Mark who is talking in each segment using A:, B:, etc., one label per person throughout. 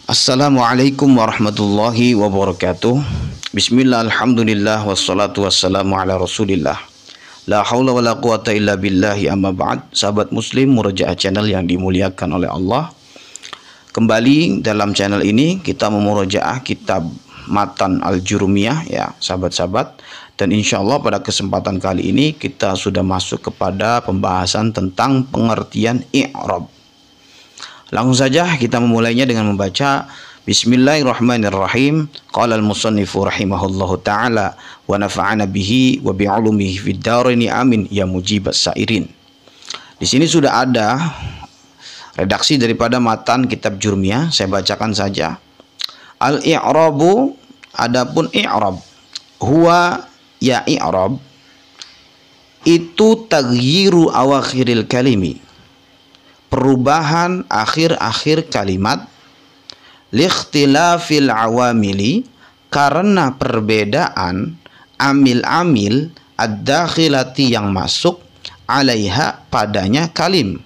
A: Assalamualaikum warahmatullahi wabarakatuh. Bismillah, alhamdulillah, wassalatu wassalamu ala rasulillah. La hawla wa la quwata illa billahi, amma ba'd. Sahabat muslim Murojaah Channel yang dimuliakan oleh Allah, kembali dalam channel ini kita memurojaah kitab Matan Al-Jurumiyah ya sahabat-sahabat. Dan insya Allah pada kesempatan kali ini kita sudah masuk kepada pembahasan tentang pengertian i'rab. Langsung saja kita memulainya dengan membaca Bismillahirrahmanirrahim. Qala al-musannifu rahimahullahu ta'ala wa nafa'ana bihi wa bi'ulumihi fid dharaini amin ya mujibas sairin. Di sini sudah ada redaksi daripada matan kitab Jurumiyah, saya bacakan saja. Al-i'rabu, adapun i'rab, huwa ya i'rab itu taghyiru awakhiril kalimi, perubahan akhir-akhir kalimat, likhtilafil awamili, karena perbedaan amil-amil ad-dakhilati yang masuk alaiha padanya kalim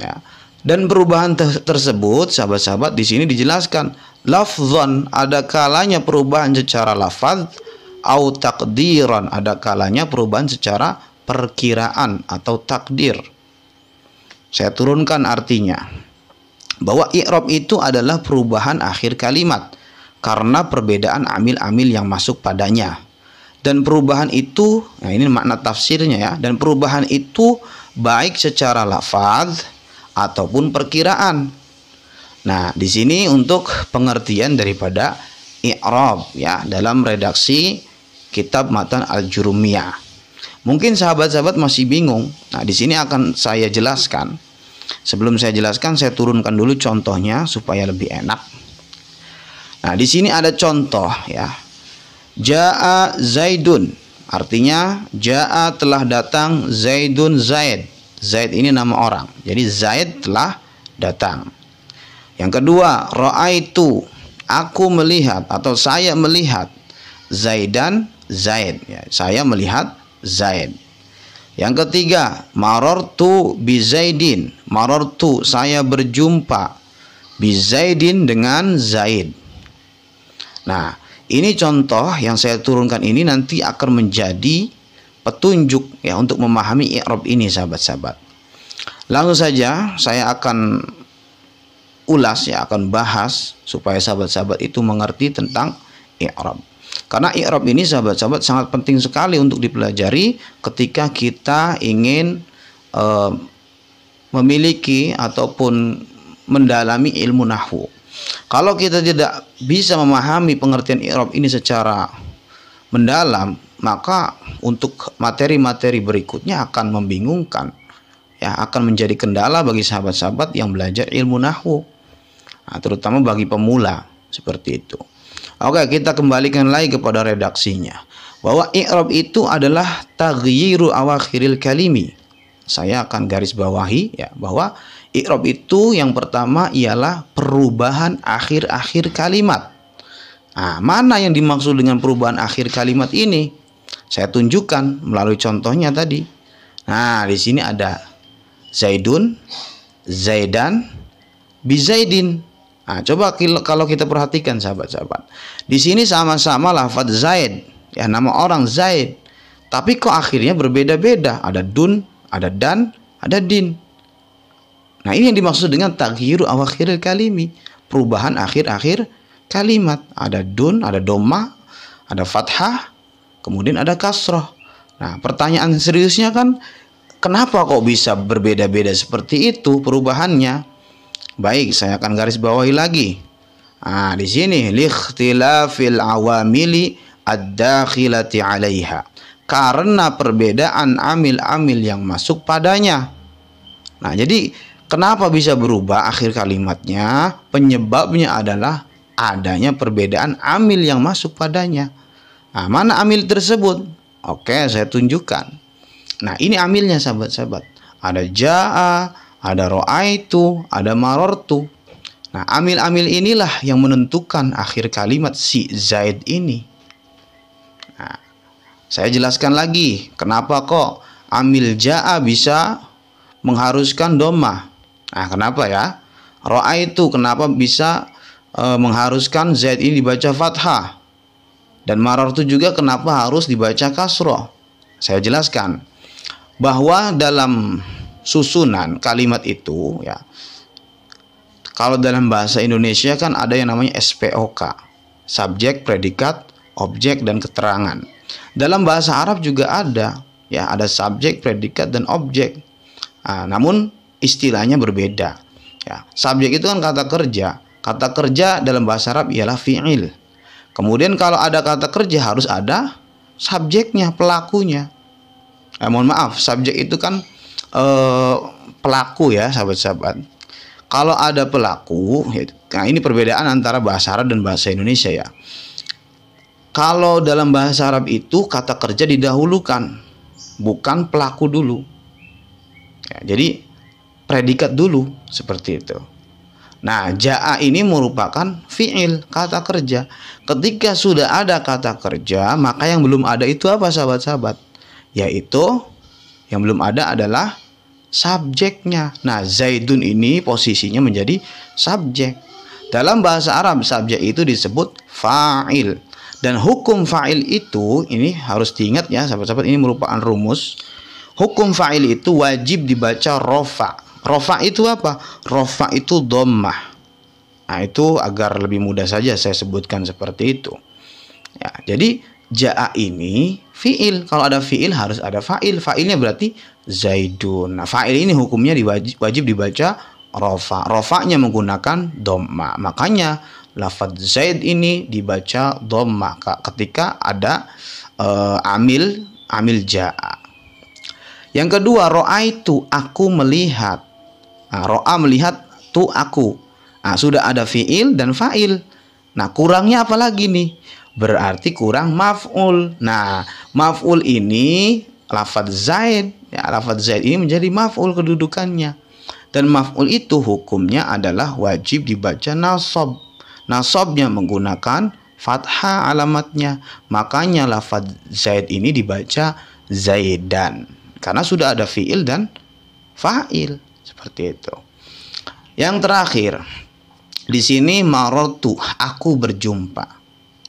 A: ya. Dan perubahan tersebut sahabat-sahabat di sini dijelaskan lafzan, ada kalanya perubahan secara lafaz, au takdiran, ada kalanya perubahan secara perkiraan atau takdir. Saya turunkan artinya bahwa i'rab itu adalah perubahan akhir kalimat karena perbedaan amil-amil yang masuk padanya. Dan perubahan itu, nah ini makna tafsirnya ya, dan perubahan itu baik secara lafaz ataupun perkiraan. Nah, di sini untuk pengertian daripada i'rab ya dalam redaksi kitab Matan Al-Jurumiyah. Mungkin sahabat-sahabat masih bingung. Nah, di sini akan saya jelaskan. Sebelum saya jelaskan, saya turunkan dulu contohnya supaya lebih enak. Nah, di sini ada contoh ya. Jaa Zaidun, artinya jaa telah datang, Zaidun Zaid. Zaid ini nama orang. Jadi Zaid telah datang. Yang kedua, ra'aitu, aku melihat atau saya melihat, Zaidan Zaid ya. Saya melihat Zaid. Yang ketiga, marartu bi Zaidin. Marartu, saya berjumpa, bi Zaidin, dengan Zaid. Nah, ini contoh yang saya turunkan ini nanti akan menjadi petunjuk ya untuk memahami i'rab ini sahabat-sahabat. Langsung saja saya akan ulas ya, akan bahas supaya sahabat-sahabat itu mengerti tentang i'rab. Karena i'rab ini sahabat-sahabat sangat penting sekali untuk dipelajari ketika kita ingin memiliki ataupun mendalami ilmu nahwu. Kalau kita tidak bisa memahami pengertian i'rab ini secara mendalam, maka untuk materi-materi berikutnya akan membingungkan ya, akan menjadi kendala bagi sahabat-sahabat yang belajar ilmu nahwu. Nah, terutama bagi pemula seperti itu. Oke, kita kembalikan lagi kepada redaksinya. Bahwa i'rab itu adalah taghyiru awakhiril kalimi. Saya akan garis bawahi ya, bahwa i'rab itu yang pertama ialah perubahan akhir-akhir kalimat. Nah, mana yang dimaksud dengan perubahan akhir kalimat ini? Saya tunjukkan melalui contohnya tadi. Nah, di sini ada Zaidun, Zaidan, bi Zaidin. Nah, coba kalau kita perhatikan sahabat-sahabat. Di sini sama-sama lafaz Zaid, ya nama orang Zaid. Tapi kok akhirnya berbeda-beda. Ada dun, ada dan, ada din. Nah, ini yang dimaksud dengan taghyiru awakhiril kalimi, perubahan akhir-akhir kalimat. Ada dun, ada doma, ada fathah, kemudian ada kasroh. Nah, pertanyaan seriusnya kan, kenapa kok bisa berbeda-beda seperti itu perubahannya? Baik, saya akan garis bawahi lagi. Nah, di sini likhtilafil awamili ad-dakhilati 'alaiha, karena perbedaan amil-amil yang masuk padanya. Nah, jadi kenapa bisa berubah akhir kalimatnya? Penyebabnya adalah adanya perbedaan amil yang masuk padanya. Nah, mana amil tersebut? Oke, saya tunjukkan. Nah, ini amilnya sahabat-sahabat. Ada jaa, ada ra'aitu, ada marartu. Nah, amil-amil inilah yang menentukan akhir kalimat si Zaid ini. Nah, saya jelaskan lagi kenapa kok amil jaa bisa mengharuskan dhamma. Nah, kenapa ya? Ra'aitu kenapa bisa mengharuskan Zaid ini dibaca fathah, dan marartu juga kenapa harus dibaca kasroh? Saya jelaskan bahwa dalam susunan kalimat itu ya, kalau dalam bahasa Indonesia kan ada yang namanya SPOK, subjek, predikat, objek, dan keterangan. Dalam bahasa Arab juga ada ya, ada subjek, predikat, dan objek. Namun istilahnya berbeda ya. Subjek itu kan kata kerja. Kata kerja dalam bahasa Arab ialah fi'il. Kemudian kalau ada kata kerja harus ada subjeknya, pelakunya. Mohon maaf, subjek itu kan pelaku ya, sahabat-sahabat. Kalau ada pelaku, nah ini perbedaan antara bahasa Arab dan bahasa Indonesia ya. Kalau dalam bahasa Arab itu kata kerja didahulukan, bukan pelaku dulu. Ya, jadi predikat dulu, seperti itu. Nah, ja'a ini merupakan fi'il, kata kerja. Ketika sudah ada kata kerja, maka yang belum ada itu apa, sahabat-sahabat? Yaitu yang belum ada adalah subjeknya. Nah, Zaidun ini posisinya menjadi subjek. Dalam bahasa Arab, subjek itu disebut fa'il. Dan hukum fa'il itu, ini harus diingat ya, sahabat-sahabat, ini merupakan rumus. Hukum fa'il itu wajib dibaca rofa. Rofa itu apa? Rofa itu dhammah. Nah, itu agar lebih mudah saja saya sebutkan seperti itu. Ya, jadi ja'a ini fi'il. Kalau ada fi'il harus ada fa'il. Fa'ilnya berarti Zaidun. Nah, fa'il ini hukumnya wajib dibaca rofa. Rofanya menggunakan dhammah. Makanya lafadz Zaid ini dibaca dhammah ketika ada amil ja'a. Yang kedua, ro'aitu, aku melihat. Nah, ro'a melihat, tu aku. Nah, sudah ada fi'il dan fa'il. Nah, kurangnya apa lagi nih? Berarti kurang maf'ul. Nah, maf'ul ini lafadz Zaid. Ya, lafadz Zaid ini menjadi maf'ul kedudukannya. Dan maf'ul itu hukumnya adalah wajib dibaca nasab. Nasabnya menggunakan fathah alamatnya. Makanya lafadz Zaid ini dibaca Zaidan. Karena sudah ada fi'il dan fa'il. Seperti itu. Yang terakhir, di sini marartu, aku berjumpa.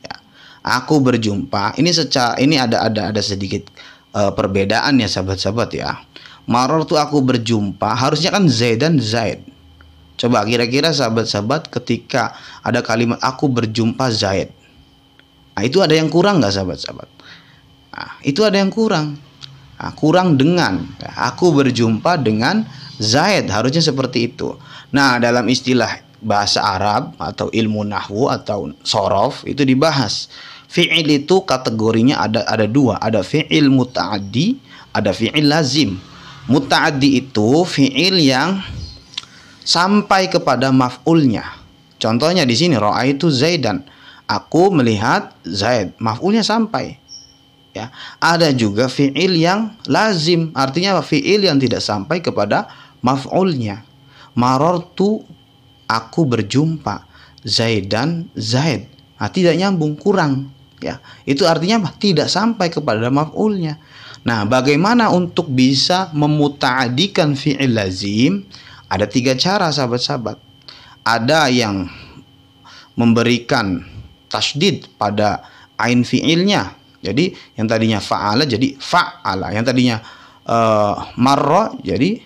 A: Ya, aku berjumpa. Ini ada sedikit perbedaan ya, sahabat-sahabat ya. Marartu, aku berjumpa, harusnya kan Zaidan Zaid. Coba kira-kira sahabat-sahabat ketika ada kalimat aku berjumpa Zaid. Nah, itu ada yang kurang nggak, sahabat-sahabat? Nah, itu ada yang kurang. Nah, kurang dengan. Aku berjumpa dengan Zaid, harusnya seperti itu. Nah, dalam istilah bahasa Arab atau ilmu nahwu atau sorof itu dibahas. Fi'il itu kategorinya ada dua. Ada fi'il muta'addi, ada fi'il lazim. Muta'addi itu fi'il yang sampai kepada maf'ulnya. Contohnya di sini, ra'aitu Zaidan. Aku melihat Zaid. Maf'ulnya sampai. Ya, ada juga fi'il yang lazim, artinya fi'il yang tidak sampai kepada maf'ulnya. Marartu, aku berjumpa Zaidan Zaid. Nah, tidak nyambung, kurang ya. Itu artinya apa? Tidak sampai kepada maf'ulnya. Nah, bagaimana untuk bisa memuta'adikan fi'il lazim? Ada 3 cara, sahabat-sahabat. Ada yang memberikan tasydid pada ain fi'ilnya. Jadi yang tadinya fa'ala jadi fa'ala, yang tadinya marra jadi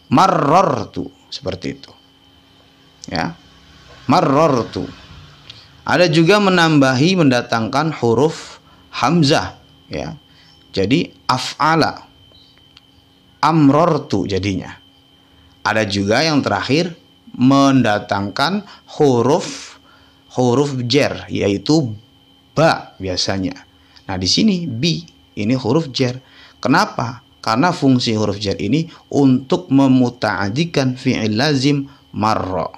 A: marrartu, seperti itu. Ya. Marrartu. Ada juga mendatangkan huruf hamzah ya. Jadi af'ala. Amrartu jadinya. Ada juga yang terakhir mendatangkan huruf jar, yaitu ba biasanya. Nah, di sini bi ini huruf jar. Kenapa? Karena fungsi huruf jar ini untuk memuta'adikan fi'il lazim marra.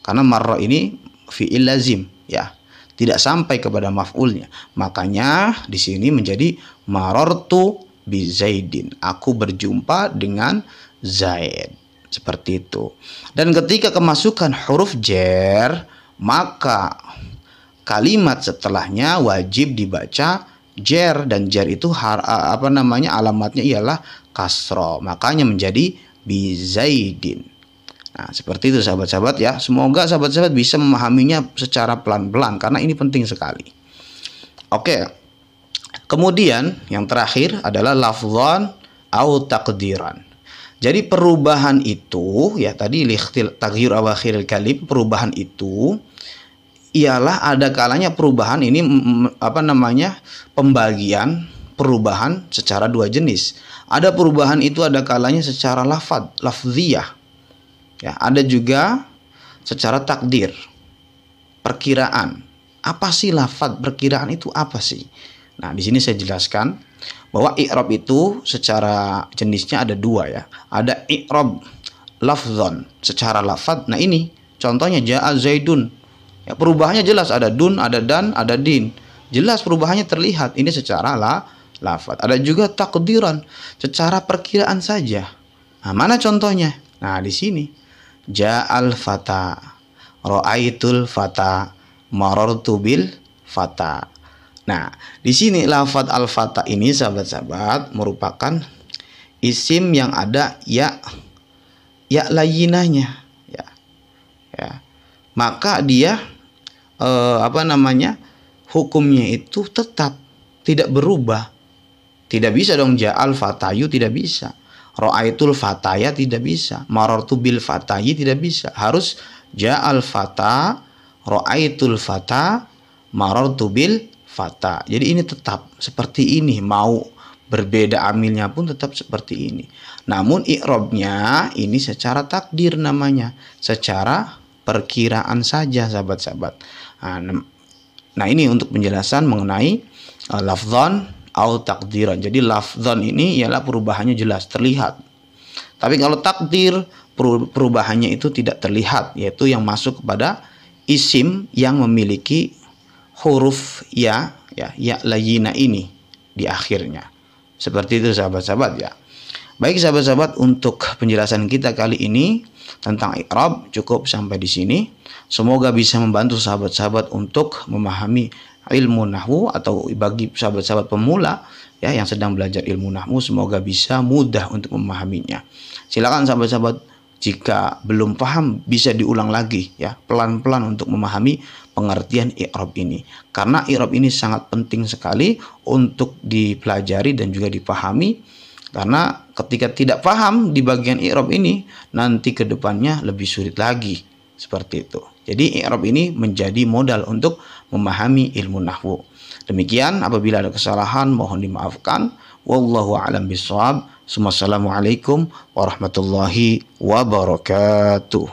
A: Karena marra ini fi'il lazim ya, tidak sampai kepada maf'ulnya. Makanya di sini menjadi marartu bi Zaidin. Aku berjumpa dengan Zaid. Seperti itu. Dan ketika kemasukan huruf jar, maka kalimat setelahnya wajib dibaca jar, dan jar itu alamatnya ialah kasro, makanya menjadi bi Zaidin. Nah, seperti itu sahabat-sahabat ya. Semoga sahabat-sahabat bisa memahaminya secara pelan-pelan karena ini penting sekali. Oke. Kemudian yang terakhir adalah lafdhan au taqdiran. Jadi perubahan itu ya tadi taghyir awakhiril kalim, perubahan itu ialah ada kalanya perubahan ini pembagian perubahan secara dua jenis. Ada perubahan itu ada kalanya secara lafziyah. Ya, ada juga secara takdir, perkiraan. Apa sih lafaz perkiraan itu apa sih? Nah, di sini saya jelaskan bahwa i'rab itu secara jenisnya ada dua ya. Ada i'rab lafzon secara lafaz. Nah, ini contohnya ja'a zaidun. Ya, perubahannya jelas, ada dun, ada dan, ada din. Jelas perubahannya terlihat. Ini secara lafaz. Ada juga takdiran secara perkiraan saja. Nah, mana contohnya? Nah, di sini ja'al fata, ra'aitul fata, marartu bil fata. Nah, di sini lafaz al-fata ini sahabat-sahabat merupakan isim yang ada ya layinahnya ya. Ya. Maka dia hukumnya itu tetap tidak berubah. Tidak bisa dong ja'al fatayu, tidak bisa. Ra'aitul fataya tidak bisa. Marartu bil fatayi tidak bisa. Harus ja'al fata, ra'aitul fata, marartu bil fata. Jadi ini tetap seperti ini. Mau berbeda amilnya pun tetap seperti ini. Namun i'rabnya ini secara takdir namanya. Secara perkiraan saja sahabat-sahabat. Nah ini untuk penjelasan mengenai lafzan au takdiran. Jadi lafzan ini ialah perubahannya jelas terlihat. Tapi kalau takdir perubahannya itu tidak terlihat, yaitu yang masuk kepada isim yang memiliki huruf ya layina ini di akhirnya. Seperti itu sahabat-sahabat ya. Baik sahabat-sahabat, untuk penjelasan kita kali ini tentang i'rab cukup sampai di sini. Semoga bisa membantu sahabat-sahabat untuk memahami ilmu nahwu, atau bagi sahabat-sahabat pemula ya yang sedang belajar ilmu nahwu, semoga bisa mudah untuk memahaminya. Silakan sahabat-sahabat, jika belum paham bisa diulang lagi ya, pelan-pelan untuk memahami pengertian i'rab ini. Karena i'rab ini sangat penting sekali untuk dipelajari dan juga dipahami. Karena ketika tidak paham di bagian i'rab ini, nanti ke depannya lebih sulit lagi. Seperti itu. Jadi i'rab ini menjadi modal untuk memahami ilmu nahwu. Demikian, apabila ada kesalahan mohon dimaafkan. Wallahu a'lam bishawab. Wassalamualaikum warahmatullahi wabarakatuh.